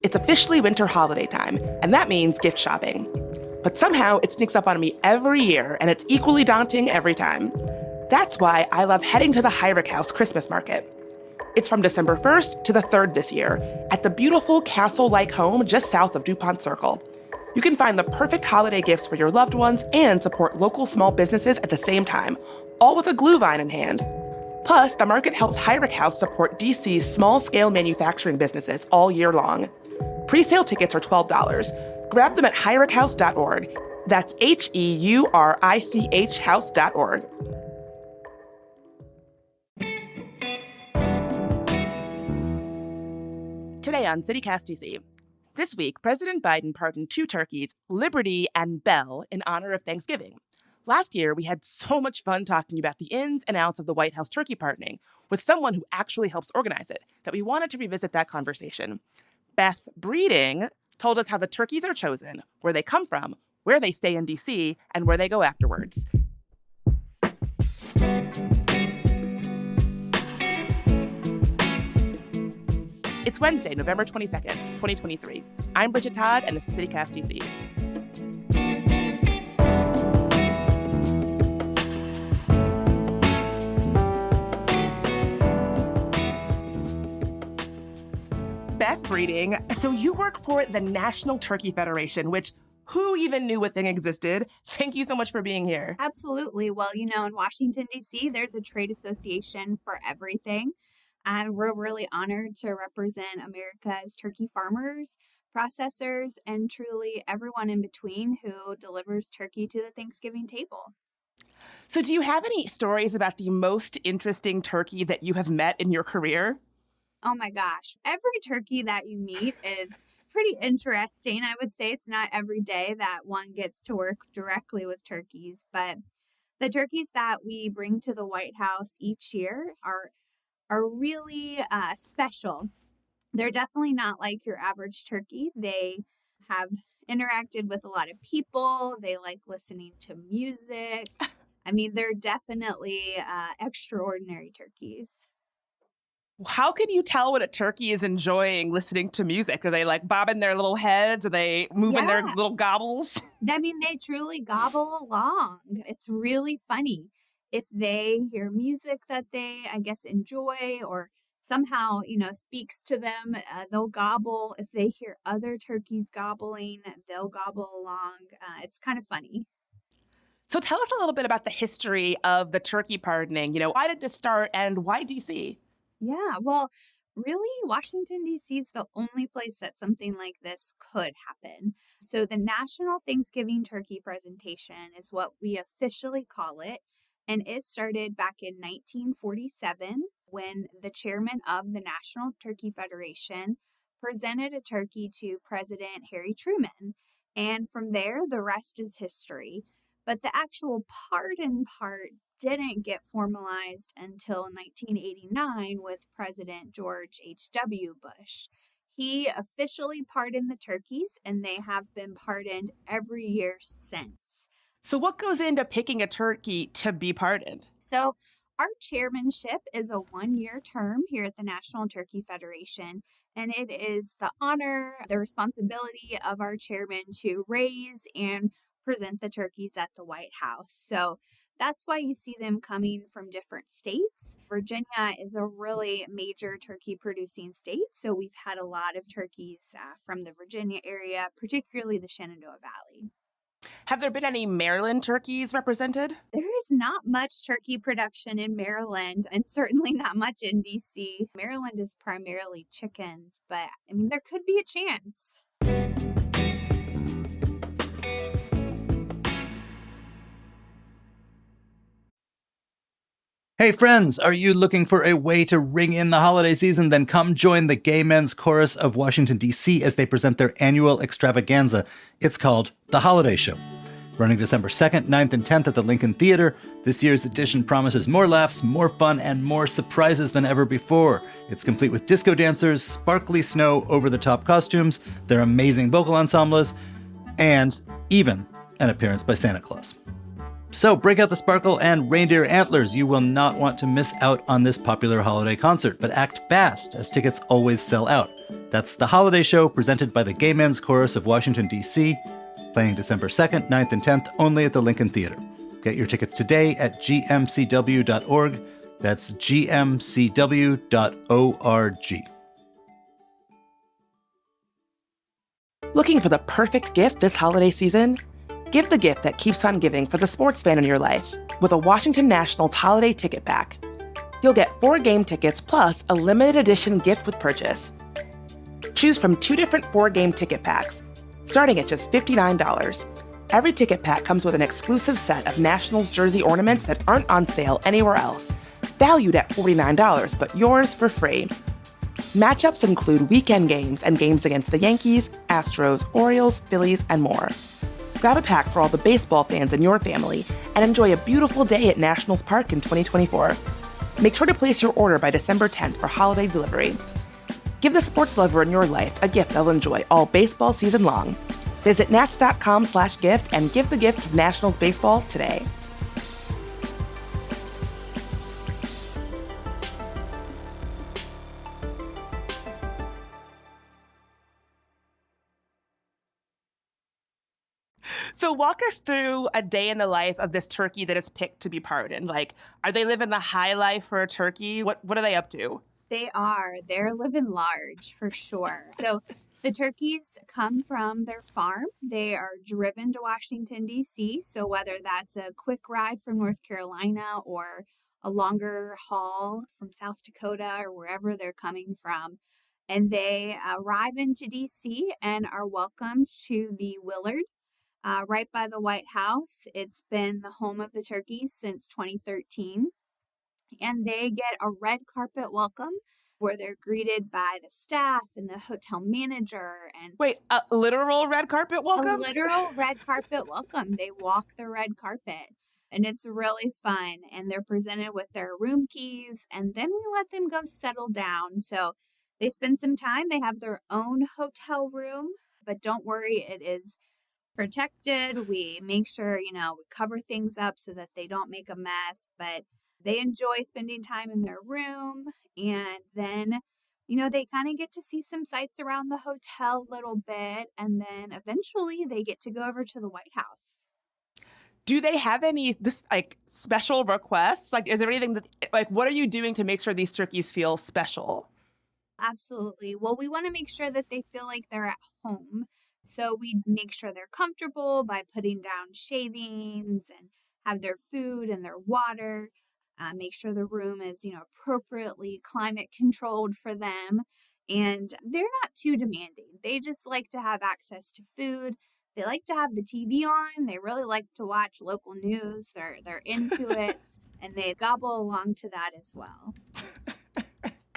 It's officially winter holiday time, and that means gift shopping. But somehow it sneaks up on me every year, and it's equally daunting every time. That's why I love heading to the Heinrich House Christmas Market. It's from December 1st to the 3rd this year, at the beautiful castle-like home just south of DuPont Circle. You can find the perfect holiday gifts for your loved ones and support local small businesses at the same time, all with a glühwein in hand. Plus, the market helps Heinrich House support DC's small-scale manufacturing businesses all year long. Pre-sale tickets are $12. Grab them at heinrichhouse.org. That's HEURICH house.org. Today on CityCast DC. This week, President Biden pardoned 2 turkeys, Liberty and Belle, in honor of Thanksgiving. Last year, we had so much fun talking about the ins and outs of the White House turkey pardoning with someone who actually helps organize it that we wanted to revisit that conversation. Beth Breeding told us how the turkeys are chosen, where they come from, where they stay in D.C., and where they go afterwards. It's Wednesday, November 22nd, 2023. I'm Bridget Todd, and this is CityCast DC. Beth Breeding, so you work for the National Turkey Federation, which who even knew what thing existed? Thank you so much for being here. Absolutely. Well, in Washington, D.C., there's a trade association for everything. And we're really honored to represent America's turkey farmers, processors, and truly everyone in between who delivers turkey to the Thanksgiving table. So do you have any stories about the most interesting turkey that you have met in your career? Oh my gosh. Every turkey that you meet is pretty interesting. I would say it's not every day that one gets to work directly with turkeys, but the turkeys that we bring to the White House each year are really special. They're definitely not like your average turkey. They have interacted with a lot of people. They like listening to music. I mean, they're definitely extraordinary turkeys. How can you tell when a turkey is enjoying listening to music? Are they like bobbing their little heads? Are they moving their little gobbles? I mean, they truly gobble along. It's really funny. If they hear music that they, I guess, enjoy or somehow, speaks to them, they'll gobble. If they hear other turkeys gobbling, they'll gobble along. It's kind of funny. So tell us a little bit about the history of the turkey pardoning. Why did this start and why DC? Yeah, well, really, Washington, D.C. is the only place that something like this could happen. So the National Thanksgiving Turkey Presentation is what we officially call it. And it started back in 1947 when the chairman of the National Turkey Federation presented a turkey to President Harry Truman. And from there, the rest is history. But the actual pardon part didn't get formalized until 1989 with President George H.W. Bush. He officially pardoned the turkeys, and they have been pardoned every year since. So what goes into picking a turkey to be pardoned? So our chairmanship is a 1-year term here at the National Turkey Federation, and it is the honor, the responsibility of our chairman to raise and present the turkeys at the White House. So that's why you see them coming from different states. Virginia is a really major turkey producing state, so we've had a lot of turkeys from the Virginia area, particularly the Shenandoah Valley. Have there been any Maryland turkeys represented? There is not much turkey production in Maryland, and certainly not much in D.C. Maryland is primarily chickens, but there could be a chance. Hey friends, are you looking for a way to ring in the holiday season? Then come join the Gay Men's Chorus of Washington, D.C. as they present their annual extravaganza. It's called The Holiday Show. Running December 2nd, 9th, and 10th at the Lincoln Theater, this year's edition promises more laughs, more fun, and more surprises than ever before. It's complete with disco dancers, sparkly snow, over-the-top costumes, their amazing vocal ensembles, and even an appearance by Santa Claus. So break out the sparkle and reindeer antlers. You will not want to miss out on this popular holiday concert, but act fast as tickets always sell out. That's The Holiday Show, presented by the Gay Men's Chorus of Washington, D.C., playing December 2nd, 9th, and 10th only at the Lincoln Theater. Get your tickets today at gmcw.org. That's gmcw.org. Looking for the perfect gift this holiday season? Give the gift that keeps on giving for the sports fan in your life with a Washington Nationals holiday ticket pack. You'll get 4 game tickets plus a limited edition gift with purchase. Choose from 2 different 4-game ticket packs, starting at just $59. Every ticket pack comes with an exclusive set of Nationals jersey ornaments that aren't on sale anywhere else, valued at $49, but yours for free. Matchups include weekend games and games against the Yankees, Astros, Orioles, Phillies, and more. Grab a pack for all the baseball fans in your family and enjoy a beautiful day at Nationals Park in 2024. Make sure to place your order by December 10th for holiday delivery. Give the sports lover in your life a gift they'll enjoy all baseball season long. Visit nats.com/gift and give the gift of Nationals baseball today. So walk us through a day in the life of this turkey that is picked to be pardoned. Like, are they living the high life for a turkey? What are they up to? They are. They're living large for sure. So the turkeys come from their farm. They are driven to Washington, D.C. So whether that's a quick ride from North Carolina or a longer haul from South Dakota or wherever they're coming from, and they arrive into D.C. and are welcomed to the Willard. Right by the White House. It's been the home of the turkeys since 2013. And they get a red carpet welcome where they're greeted by the staff and the hotel manager. And Wait, a literal red carpet welcome? A literal red carpet welcome. They walk the red carpet. And it's really fun. And they're presented with their room keys. And then we let them go settle down. So they spend some time. They have their own hotel room. But don't worry, it is protected. We make sure, we cover things up so that they don't make a mess, but they enjoy spending time in their room. And then, they kind of get to see some sights around the hotel a little bit. And then eventually they get to go over to the White House. Do they have any special requests? Is there anything that, what are you doing to make sure these turkeys feel special? Absolutely. Well, we want to make sure that they feel like they're at home. So we make sure they're comfortable by putting down shavings and have their food and their water. Make sure the room is, appropriately climate controlled for them. And they're not too demanding. They just like to have access to food. They like to have the TV on. They really like to watch local news. They're into it. And they gobble along to that as well.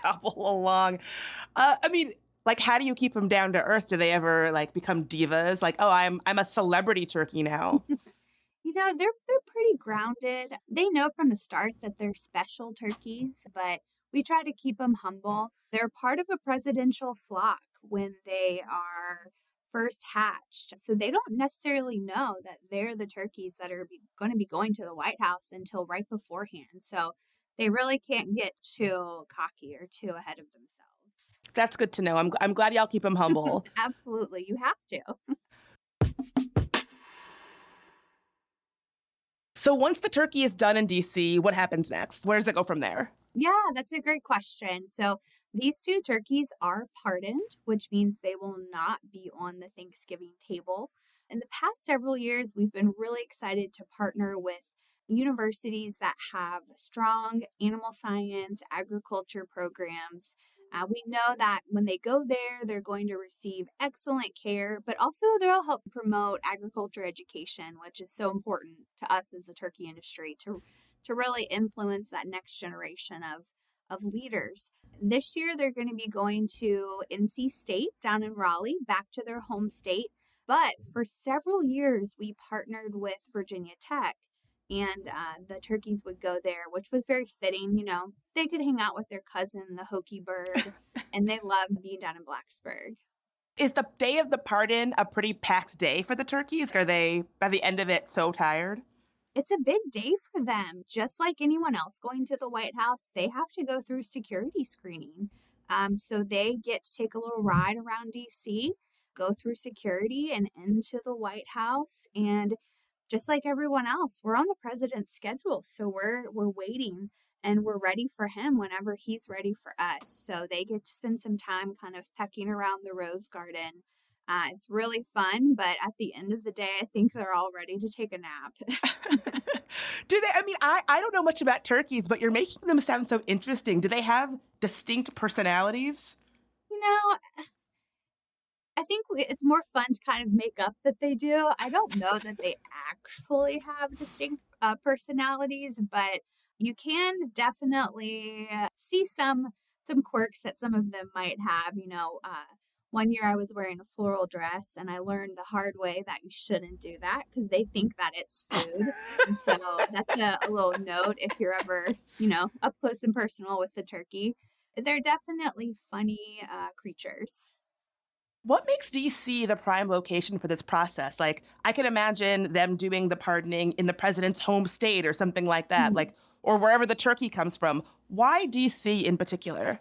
Gobble along. How do you keep them down to earth? Do they ever become divas? I'm a celebrity turkey now. They're pretty grounded. They know from the start that they're special turkeys, but we try to keep them humble. They're part of a presidential flock when they are first hatched. So they don't necessarily know that they're the turkeys that are going to be going to the White House until right beforehand. So they really can't get too cocky or too ahead of themselves. That's good to know. I'm glad y'all keep them humble. Absolutely. You have to. So once the turkey is done in D.C., what happens next? Where does it go from there? Yeah, that's a great question. So these 2 turkeys are pardoned, which means they will not be on the Thanksgiving table. In the past several years, we've been really excited to partner with universities that have strong animal science, agriculture programs. We know that when they go there, they're going to receive excellent care, but also they'll help promote agriculture education, which is so important to us as the turkey industry to really influence that next generation of leaders. This year, they're going to be going to NC State down in Raleigh, back to their home state. But for several years, we partnered with Virginia Tech. And the turkeys would go there, which was very fitting. They could hang out with their cousin, the Hokie bird, and they loved being down in Blacksburg. Is the day of the pardon a pretty packed day for the turkeys? Are they, by the end of it, so tired? it's a big day for them. Just like anyone else going to the White House, they have to go through security screening. So they get to take a little ride around DC, go through security and into the White House. And just like everyone else, we're on the president's schedule. So we're waiting and we're ready for him whenever he's ready for us. So they get to spend some time kind of pecking around the Rose Garden. It's really fun, but at the end of the day, I think they're all ready to take a nap. Do they? I mean, I don't know much about turkeys, but you're making them sound so interesting. Do they have distinct personalities? You know, I think it's more fun to kind of make up that they do. I don't know that they actually have distinct personalities, but you can definitely see some quirks that some of them might have. One year I was wearing a floral dress and I learned the hard way that you shouldn't do that because they think that it's food. So that's a little note if you're ever, up close and personal with the turkey. They're definitely funny creatures. What makes DC the prime location for this process? Like, I can imagine them doing the pardoning in the president's home state or something like that, or wherever the turkey comes from. Why DC in particular?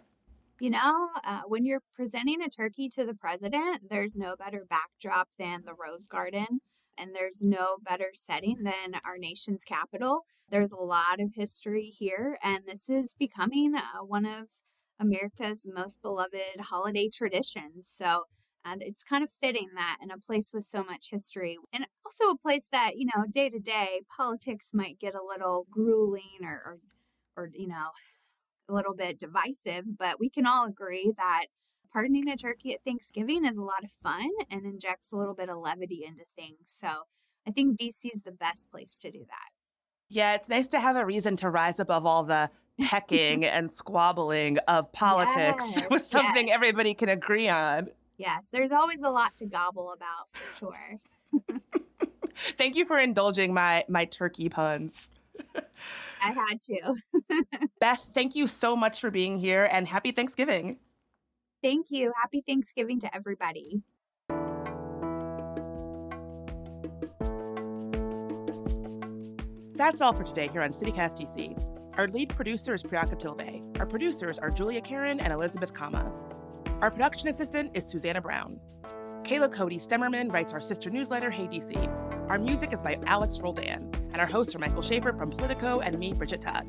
When you're presenting a turkey to the president, there's no better backdrop than the Rose Garden, and there's no better setting than our nation's capital. There's a lot of history here, and this is becoming one of America's most beloved holiday traditions. So it's kind of fitting that in a place with so much history, and also a place that, day to day politics might get a little grueling or a little bit divisive, but we can all agree that pardoning a turkey at Thanksgiving is a lot of fun and injects a little bit of levity into things. So I think DC is the best place to do that. Yeah, it's nice to have a reason to rise above all the hecking and squabbling of politics with something everybody can agree on. Yes, there's always a lot to gobble about for sure. Thank you for indulging my turkey puns. I had to. Beth, thank you so much for being here and happy Thanksgiving. Thank you. Happy Thanksgiving to everybody. That's all for today here on CityCast DC. Our lead producer is Priyanka Tilve. Our producers are Julia Karen and Elizabeth Kama. Our production assistant is Susanna Brown. Kayla Cody Stemmerman writes our sister newsletter, Hey DC. Our music is by Alex Roldan, and our hosts are Michael Schaefer from Politico and me, Bridget Todd.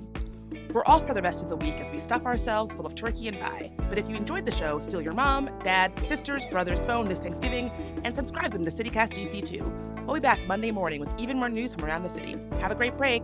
We're off for the rest of the week as we stuff ourselves full of turkey and pie. But if you enjoyed the show, steal your mom, dad, sister's, brother's phone this Thanksgiving and subscribe them to CityCast DC too. We'll be back Monday morning with even more news from around the city. Have a great break.